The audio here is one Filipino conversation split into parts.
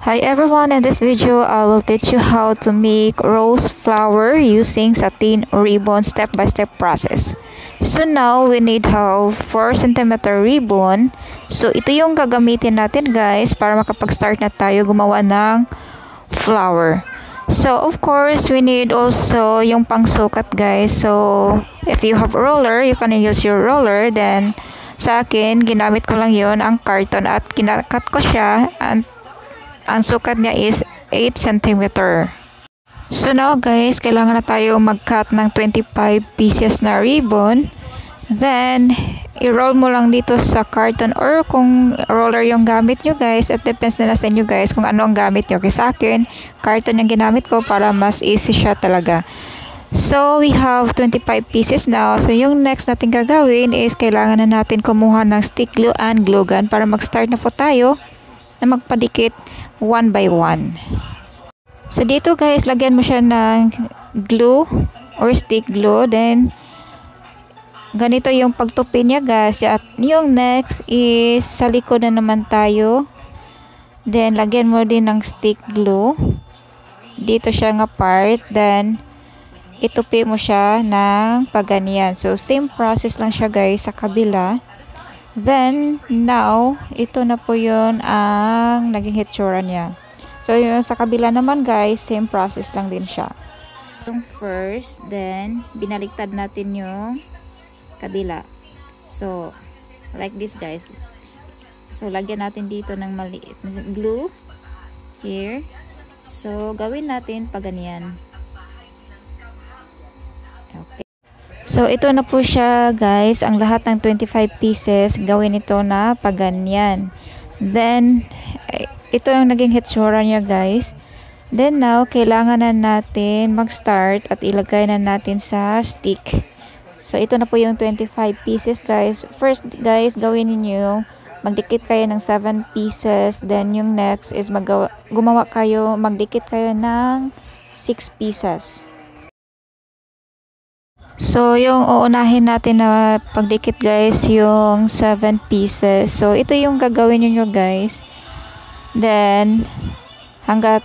Hi everyone, in this video I will teach you how to make rose flower using satin ribbon step-by-step process. So now we need 4 cm ribbon. So ito yung gagamitin natin guys para makapag-start na tayo gumawa ng flower. So of course we need also yung pangsukat guys. So if you have roller, you can use your roller. Then sa akin ginamit ko lang yon ang carton at kinakat ko siya. Ang sukat niya is 8 cm. So now guys, kailangan na tayo mag-cut ng 25 pieces na ribbon. Then, i-roll mo lang dito sa carton or kung roller yung gamit nyo guys. It depends na sa inyo guys kung ano ang gamit nyo. Kasi sa akin, carton yung ginamit ko para mas easy siya talaga. So, we have 25 pieces now. So, yung next natin gagawin is kailangan na natin kumuha ng stick glue and glue gun para mag-start na po tayo na magpadikit one by one. So dito guys, lagyan mo siya ng glue or stick glue. Then ganito yung pagtupi niya guys. At yung next is sa likod na naman tayo. Then lagyan mo din ng stick glue. Dito siya nga part. Then itupi mo siya ng paganyan. So same process lang siya guys sa kabila. Then, now, ito na po yun ang naging hitsura niya. So, yun sa kabila naman guys, same process lang din siya. Yung first, then, binaliktad natin yung kabila. So, like this guys. So, lagyan natin dito ng maliit na glue. Here. So, gawin natin pa ganyan. Okay. So, ito na po siya guys. Ang lahat ng 25 pieces, gawin ito na paganyan. Then, ito yung naging hitsura niya guys. Then now, kailangan na natin mag-start at ilagay na natin sa stick. So, ito na po yung 25 pieces guys. First guys, gawin niyo magdikit kayo ng 7 pieces. Then, yung next is magdikit kayo ng 6 pieces. So, yung uunahin natin na pagdikit guys, yung 7 pieces. So, ito yung gagawin nyo guys. Then, hanggat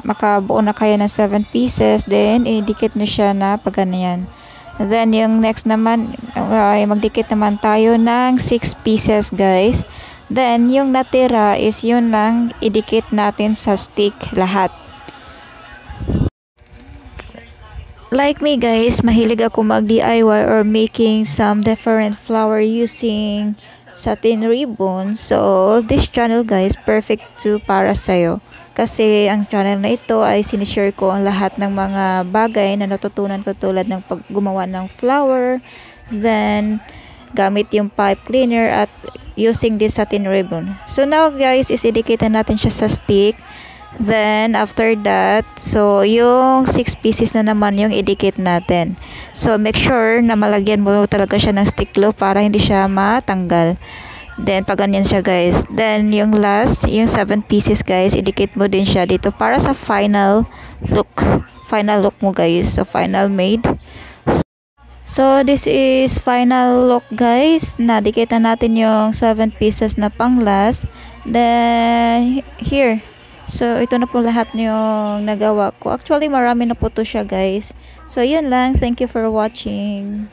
makabuo na kayo ng 7 pieces, then, idikit nyo siya na pagganyan. Then, yung next naman, magdikit naman tayo ng 6 pieces guys. Then, yung natira is yun lang idikit natin sa stick lahat. Like me guys, mahilig ako mag-DIY or making some different flower using satin ribbon. So, this channel guys, perfect to para sa'yo. Kasi ang channel na ito ay sinishare ko ang lahat ng mga bagay na natutunan ko tulad ng paggumawa ng flower. Then, gamit yung pipe cleaner at using this satin ribbon. So now guys, is-idikit natin siya sa stick. Then, after that, so, yung 6 pieces na naman yung idikit natin. So, make sure na malagyan mo talaga siya ng stick glue para hindi siya matanggal. Then, pag ganyan siya guys. Then, yung last, yung 7 pieces guys, idikit mo din siya dito para sa final look. Final look mo guys. So, final made. So, this is final look guys. Nadikit na natin yung 7 pieces na pang last. Then, here. So, ito na po lahat yung nagawa ko. Actually, marami na po to siya guys. So, yun lang. Thank you for watching.